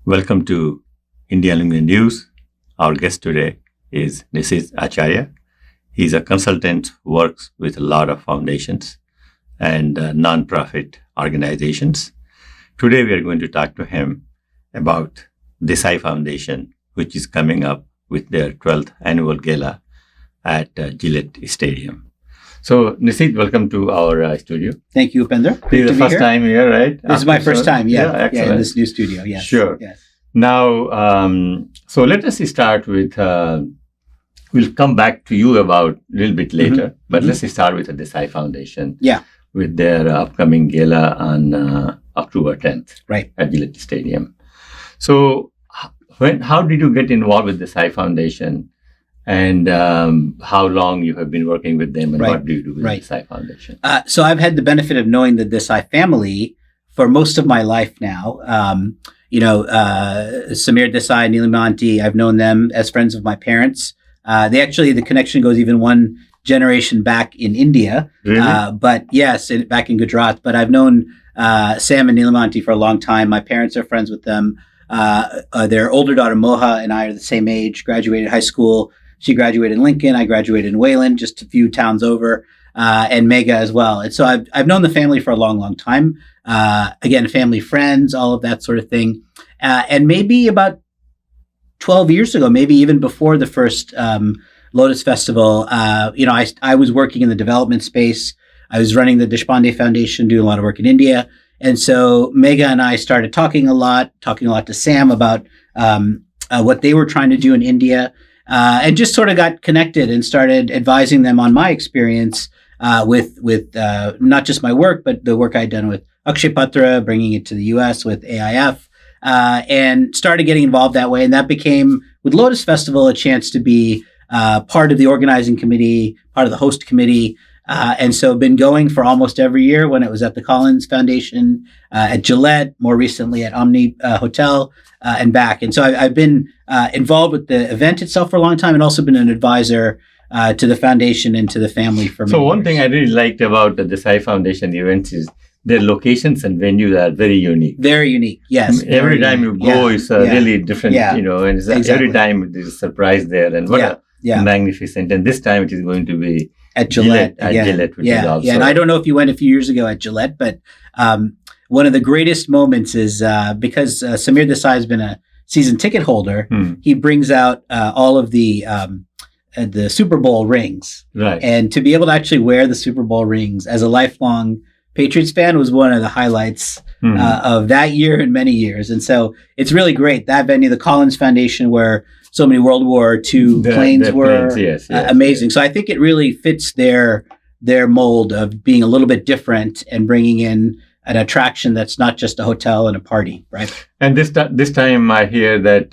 Welcome to India Lingua News. Our guest today is Nishit Acharya. He's a consultant who works with a lot of foundations and non-profit organizations. Today we are going to talk to him about Desai Foundation, which is coming up with their 12th annual gala at Gillette Stadium. So, Nishit, welcome to our studio. Thank you, Upendra. This is the first time here, right? This is my first time, yeah, in this new studio, yes. Sure. Yes. Now, so let us start with, we'll come back to you about a little bit later, but let's start with the Desai Foundation. Yeah. With their upcoming gala on October 10th at Gillette Stadium. So, how did you get involved with the Desai Foundation? And how long you have been working with them, and what do you do with the Desai Foundation? So I've had the benefit of knowing the Desai family for most of my life now. Samir Desai, Neelam Auntie, I've known them as friends of my parents. The connection goes even one generation back in India. Really? But yes, back in Gujarat. But I've known Sam and Neelam Auntie for a long time. My parents are friends with them. Their older daughter, Moha, and I are the same age, graduated high school. She graduated in Lincoln. I graduated in Wayland, just a few towns over, and Mega as well. And so I've known the family for a long, long time. Again, family, friends, all of that sort of thing. And maybe about 12 years ago, maybe even before the first Lotus Festival, I was working in the development space. I was running the Deshpande Foundation, doing a lot of work in India. And so Mega and I started talking a lot to Sam about what they were trying to do in India. And just sort of got connected and started advising them on my experience with not just my work, but the work I'd done with Akshay Patra, bringing it to the U.S. with AIF, and started getting involved that way. And that became, with Lotus Festival, a chance to be part of the organizing committee, part of the host committee. And so been going for almost every year when it was at the Collins Foundation, at Gillette, more recently at Omni Hotel, and back. And so I've been involved with the event itself for a long time, and also been an advisor to the foundation and to the family for many So one years. thing I really liked about the Desai Foundation events is their locations and venues are very unique. Very unique, yes. Every time you go, it's really different, and it's every time there's a surprise there. And what a magnificent. And this time it is going to be at Gillette. Gillette, which is also. Yeah, and I don't know if you went a few years ago at Gillette, but one of the greatest moments is because Samir Desai has been a season ticket holder, he brings out all of the Super Bowl rings. Right. And to be able to actually wear the Super Bowl rings as a lifelong Patriots fan was one of the highlights of that year and many years. And so it's really great. That venue, the Collins Foundation, where so many World War II planes were amazing. So I think it really fits their mold of being a little bit different and bringing in an attraction that's not just a hotel and a party, right? And this time I hear that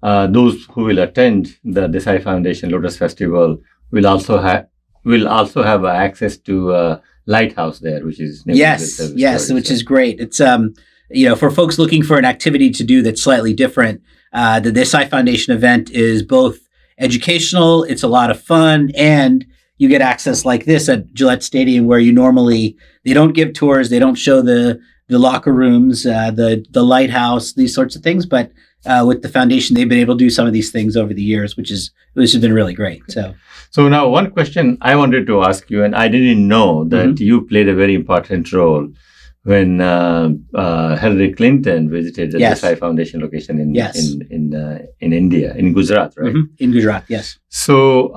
those who will attend the Desai Foundation Lotus Festival will also have access to Lighthouse there, which is which is great. It's for folks looking for an activity to do that's slightly different. The Desai Foundation event is both educational, it's a lot of fun, and you get access like this at Gillette Stadium, where they don't give tours, they don't show the locker rooms, the lighthouse, these sorts of things. But with the foundation, they've been able to do some of these things over the years, which has been really great. So now one question I wanted to ask you, and I didn't know that you played a very important role when Hillary Clinton visited the Desai Foundation location in India, in Gujarat, right? In Gujarat, yes. So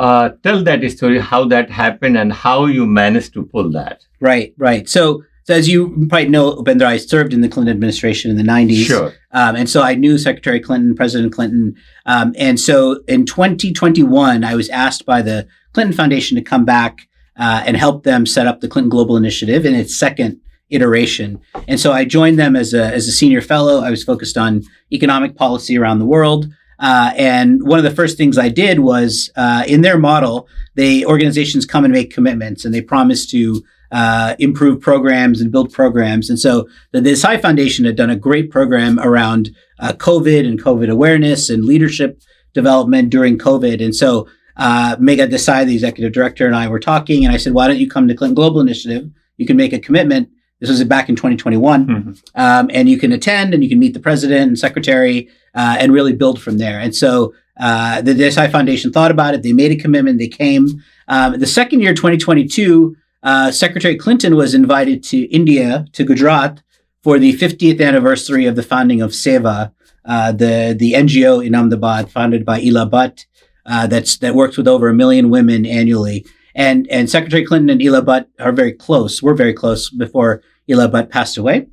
tell that story, how that happened and how you managed to pull that. Right. So as you probably know, Upendra, I served in the Clinton administration in the 90s. Sure. And so I knew Secretary Clinton, President Clinton. And so in 2021, I was asked by the Clinton Foundation to come back and help them set up the Clinton Global Initiative in its second iteration. And so I joined them as a senior fellow. I was focused on economic policy around the world. And one of the first things I did was, in their model, organizations come and make commitments, and they promise to improve programs and build programs. And so the Desai Foundation had done a great program around COVID and COVID awareness and leadership development during COVID. And so Mega Desai, the executive director, and I were talking, and I said, why don't you come to Clinton Global Initiative? You can make a commitment This was back in 2021. And you can attend and you can meet the president and secretary and really build from there. And so the Desai Foundation thought about it. They made a commitment. They came. The second year, 2022, Secretary Clinton was invited to India, to Gujarat, for the 50th anniversary of the founding of Seva, the NGO in Ahmedabad, founded by Ela Butt, that works with over 1 million women annually. And Secretary Clinton and Ela Butt are very close. We're very close before Ela Butt passed away.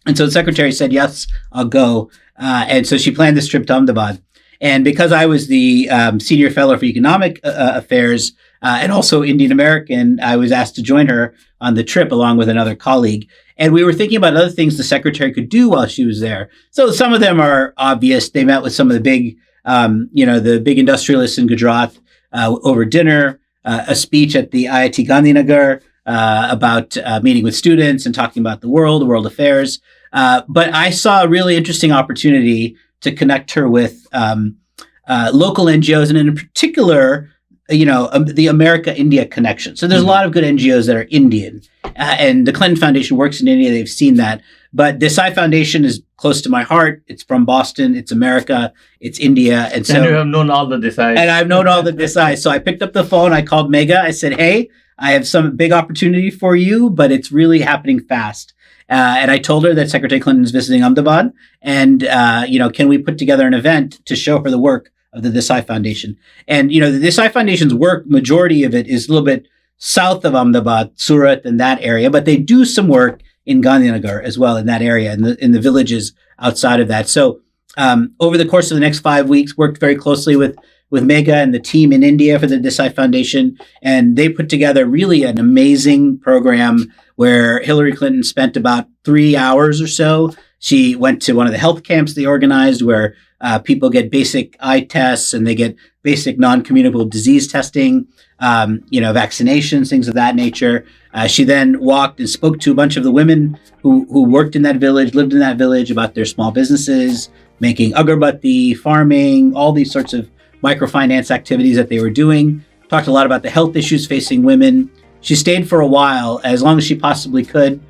And so the secretary said, yes, I'll go. And so she planned this trip to Ahmedabad. And because I was the senior fellow for economic affairs and also Indian American, I was asked to join her on the trip along with another colleague. And we were thinking about other things the secretary could do while she was there. So some of them are obvious. They met with some of the big, the big industrialists in Gujarat over dinner, a speech at the IIT Gandhinagar about meeting with students and talking about the world affairs. But I saw a really interesting opportunity to connect her with local NGOs, and in particular, the America-India connection. So there's a lot of good NGOs that are Indian, and the Clinton Foundation works in India. They've seen that. But Desai Foundation is close to my heart. It's from Boston. It's America. It's India. And so you have known all the Desai. And I've known all the Desai. So I picked up the phone. I called Megha. I said, hey, I have some big opportunity for you, but it's really happening fast. And I told her that Secretary Clinton is visiting Ahmedabad, and can we put together an event to show her the work of the Desai Foundation? And the Desai Foundation's work, majority of it is a little bit south of Ahmedabad, Surat, and that area, but they do some work in Gandhinagar as well, in that area, in the villages outside of that. So over the course of the next 5 weeks, worked very closely with Megha and the team in India for the Desai Foundation. And they put together really an amazing program where Hillary Clinton spent about 3 hours or so. She went to one of the health camps they organized where people get basic eye tests and they get basic non-communicable disease testing, vaccinations, things of that nature. She then walked and spoke to a bunch of the women who worked in that village, lived in that village, about their small businesses, making agarbatti, farming, all these sorts of microfinance activities that they were doing. Talked a lot about the health issues facing women. She stayed for a while, as long as she possibly could.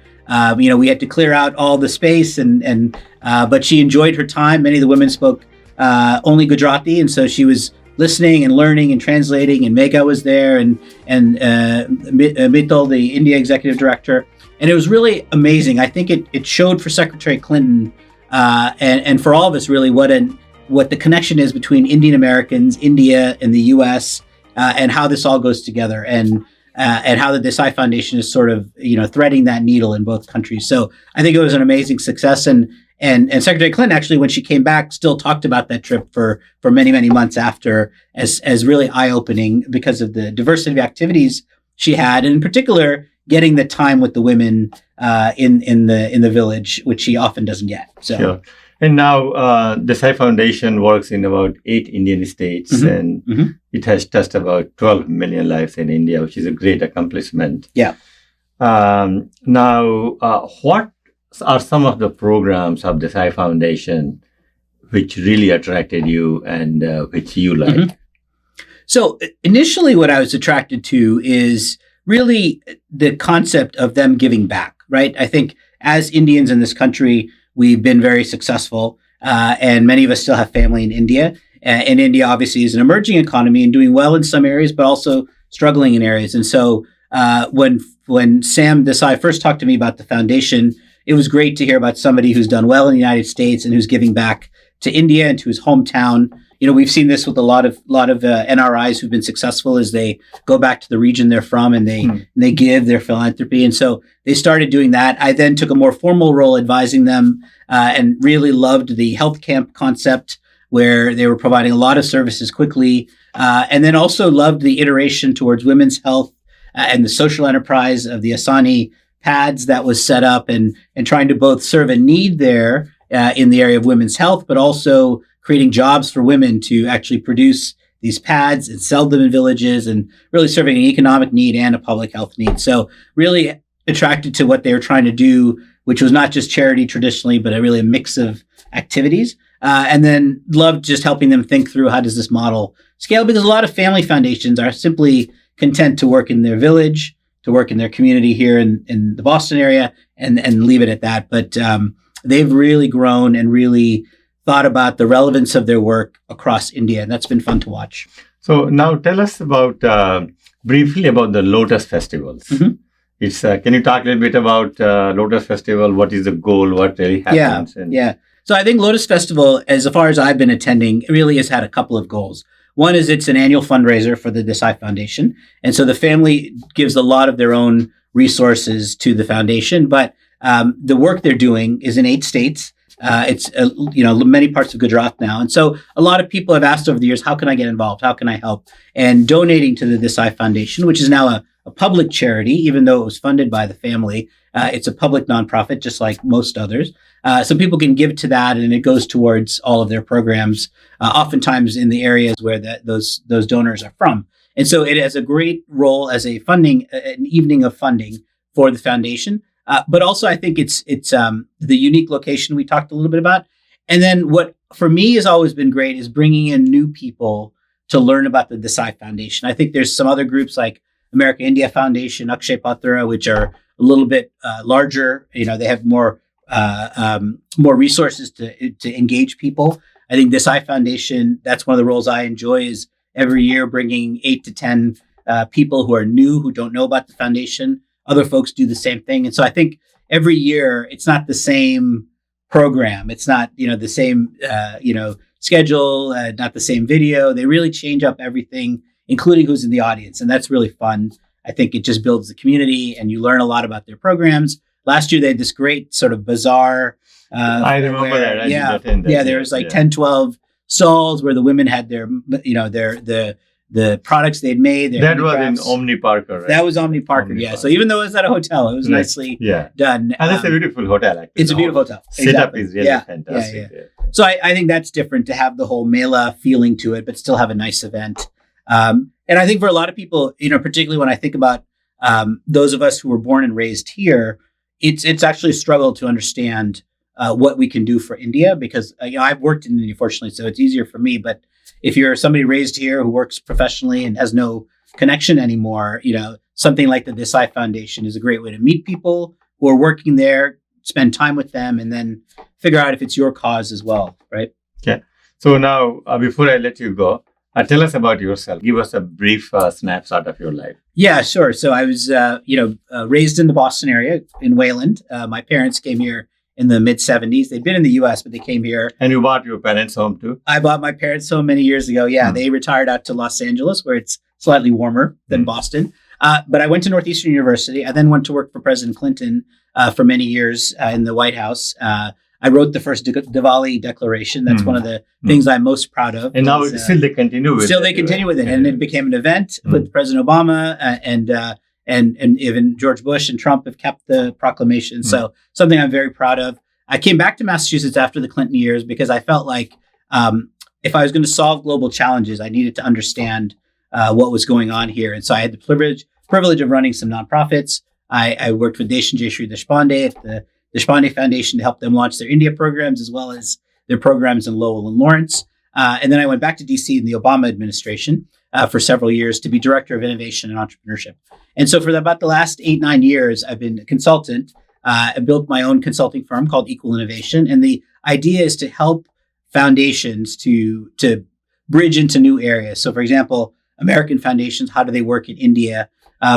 We had to clear out all the space, but she enjoyed her time. Many of the women spoke only Gujarati, and so she was listening and learning and translating. And Megha was there, and Mittal, the India executive director, and it was really amazing. I think it showed for Secretary Clinton and for all of us really what the connection is between Indian Americans, India, and the U.S. And how this all goes together, and how the Desai Foundation is sort of threading that needle in both countries. So I think it was an amazing success, and Secretary Clinton actually, when she came back, still talked about that trip for many months after as really eye-opening because of the diversity of activities she had, and in particular getting the time with the women in the village, which she often doesn't get. So. Sure. And now Desai Foundation works in about 8 Indian states, and it has touched about 12 million lives in India, which is a great accomplishment. Yeah. Now, what are some of the programs of Desai Foundation which really attracted you and which you like? So initially what I was attracted to is really the concept of them giving back, right? I think as Indians in this country, we've been very successful, and many of us still have family in India. And India obviously is an emerging economy and doing well in some areas, but also struggling in areas. And so when Sam Desai first talked to me about the foundation, it was great to hear about somebody who's done well in the United States and who's giving back to India and to his hometown. We've seen this with a lot of NRIs who've been successful as they go back to the region they're from and they give their philanthropy. And so they started doing that. I then took a more formal role advising them and really loved the health camp concept where they were providing a lot of services quickly. And then also loved the iteration towards women's health and the social enterprise of the Asani pads that was set up and trying to both serve a need there in the area of women's health, but also creating jobs for women to actually produce these pads and sell them in villages, and really serving an economic need and a public health need. So really attracted to what they were trying to do, which was not just charity traditionally, but a mix of activities. And then loved just helping them think through how does this model scale, because a lot of family foundations are simply content to work in their village, to work in their community here in the Boston area, and leave it at that. But they've really grown and really thought about the relevance of their work across India, and that's been fun to watch. So now tell us about briefly about the Lotus festivals. Mm-hmm. It's can you talk a little bit about Lotus Festival? What is the goal? What really happens? Yeah. So I think Lotus Festival, as far as I've been attending, really has had a couple of goals. One is it's an annual fundraiser for the Desai Foundation. And so the family gives a lot of their own resources to the foundation. But the work they're doing is in 8 states. It's many parts of Gujarat now. And so a lot of people have asked over the years, how can I get involved? How can I help? And donating to the Desai Foundation, which is now a public charity, even though it was funded by the family. It's a public nonprofit, just like most others. So people can give to that, and it goes towards all of their programs, oftentimes in the areas where those donors are from. And so it has a great role as an evening of funding for the foundation. But also, I think it's the unique location we talked a little bit about. And then what for me has always been great is bringing in new people to learn about the Desai Foundation. I think there's some other groups like America India Foundation, Akshay Patra, which are a little bit larger. They have more resources to engage people. I think Desai Foundation, that's one of the roles I enjoy, is every year bringing 8 to 10 people who are new, who don't know about the foundation. Other folks do the same thing. And so I think every year it's not the same program. It's not, the same, schedule, not the same video. They really change up everything, including who's in the audience. And that's really fun. I think it just builds the community and you learn a lot about their programs. Last year, they had this great sort of bazaar. I remember that. There was 10, 12 stalls where the women had their the products they'd made. That was in Omni Parker, right? That was Omni Parker, yeah. So even though it was at a hotel, it was nicely done. And that's a beautiful hotel, actually. It's a beautiful hotel. Setup is really fantastic. Yeah. So I think that's different, to have the whole Mela feeling to it, but still have a nice event. And I think for a lot of people, particularly when I think about those of us who were born and raised here, it's actually a struggle to understand what we can do for India, because I've worked in India, fortunately, so it's easier for me. But if you're somebody raised here who works professionally and has no connection anymore, something like the Desai Foundation is a great way to meet people who are working there, spend time with them, and then figure out if it's your cause as well, right? Okay. So now, before I let you go, tell us about yourself. Give us a brief snapshot of your life. Yeah, sure. So I was, raised in the Boston area in Wayland. My parents came here in the mid 70s. They'd been in the US, but they came here. And you bought your parents' home too? I bought my parents' home many years ago. Yeah, They retired out to Los Angeles, where it's slightly warmer than Boston. But I went to Northeastern University. I then went to work for President Clinton for many years in the White House. I wrote the first Diwali declaration. That's one of the things I'm most proud of. And now still they continue with it. Still they continue with it. And it became an event with President Obama and even George Bush and Trump have kept the proclamation. So something I'm very proud of. I came back to Massachusetts after the Clinton years because I felt like if I was going to solve global challenges, I needed to understand what was going on here. And so I had the privilege of running some nonprofits. I worked with Desh and Jayashree Deshpande at the Deshpande Foundation to help them launch their India programs, as well as their programs in Lowell and Lawrence. And then I went back to DC in the Obama administration for several years to be director of innovation and entrepreneurship. And so for about the last 8-9 years, I've been a consultant. I built my own consulting firm called Equal Innovation. And the idea is to help foundations to bridge into new areas. So for example, American foundations, how do they work in India?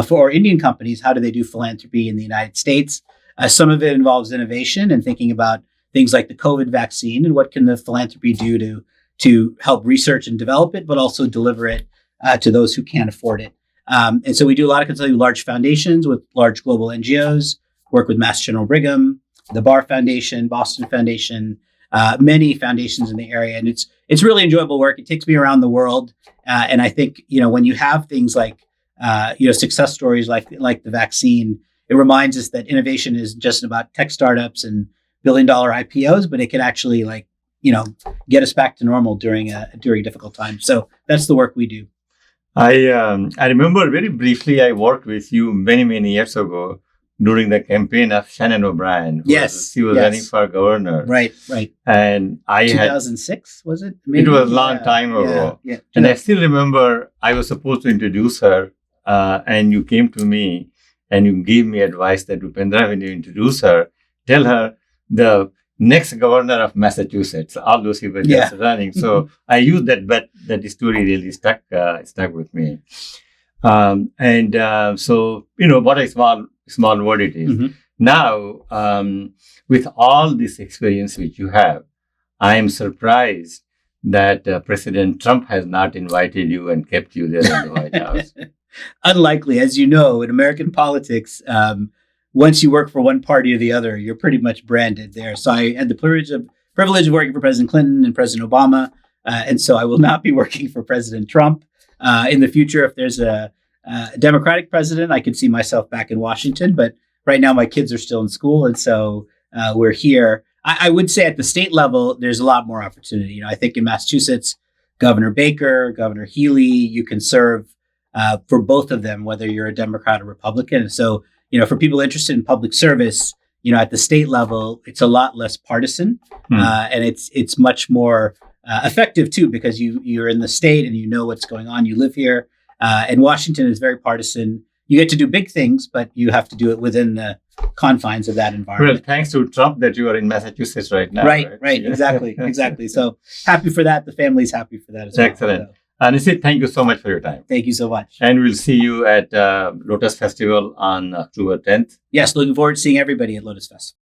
For Indian companies, how do they do philanthropy in the United States? Some of it involves innovation and thinking about things like the COVID vaccine and what can the philanthropy do to help research and develop it, but also deliver it to those who can't afford it. And so we do a lot of consulting with large foundations, with large global NGOs, work with Mass General Brigham, the Barr Foundation, Boston Foundation, many foundations in the area. And it's really enjoyable work. It takes me around the world. And I think, when you have things like, success stories like the vaccine, it reminds us that innovation isn't just about tech startups and billion-dollar IPOs, but it can actually get us back to normal during difficult times. So that's the work we do. I remember very briefly, I worked with you many, many years ago during the campaign of Shannon O'Brien. She was running for governor. Right. And 2006, was it? Maybe? It was a long time ago. Yeah. And I still remember I was supposed to introduce her and you came to me and you give me advice that Upendra, when you introduce her, tell her the next governor of Massachusetts, although she was just running. So I used that, but that story really stuck with me. So, what a small word it is. Mm-hmm. Now, with all this experience which you have, I am surprised that President Trump has not invited you and kept you there in the White House. Unlikely. As you know, in American politics, once you work for one party or the other, you're pretty much branded there. So I had the privilege of working for President Clinton and President Obama. And so I will not be working for President Trump. In the future, if there's a Democratic president, I could see myself back in Washington. But right now, my kids are still in school. And so we're here. I would say at the state level, there's a lot more opportunity. I think in Massachusetts, Governor Baker, Governor Healy, you can serve for both of them, whether you're a Democrat or Republican. So, for people interested in public service, at the state level, it's a lot less partisan, and it's much more effective too, because you're in the state and you know what's going on. You live here, and Washington is very partisan. You get to do big things, but you have to do it within the confines of that environment. Well, thanks to Trump that you are in Massachusetts right now. Right. Yeah. Exactly. So happy for that. The family's happy for that as well. Excellent. Nishit, thank you so much for your time. Thank you so much. And we'll see you at Lotus Festival on October 10th. Yes, looking forward to seeing everybody at Lotus Festival.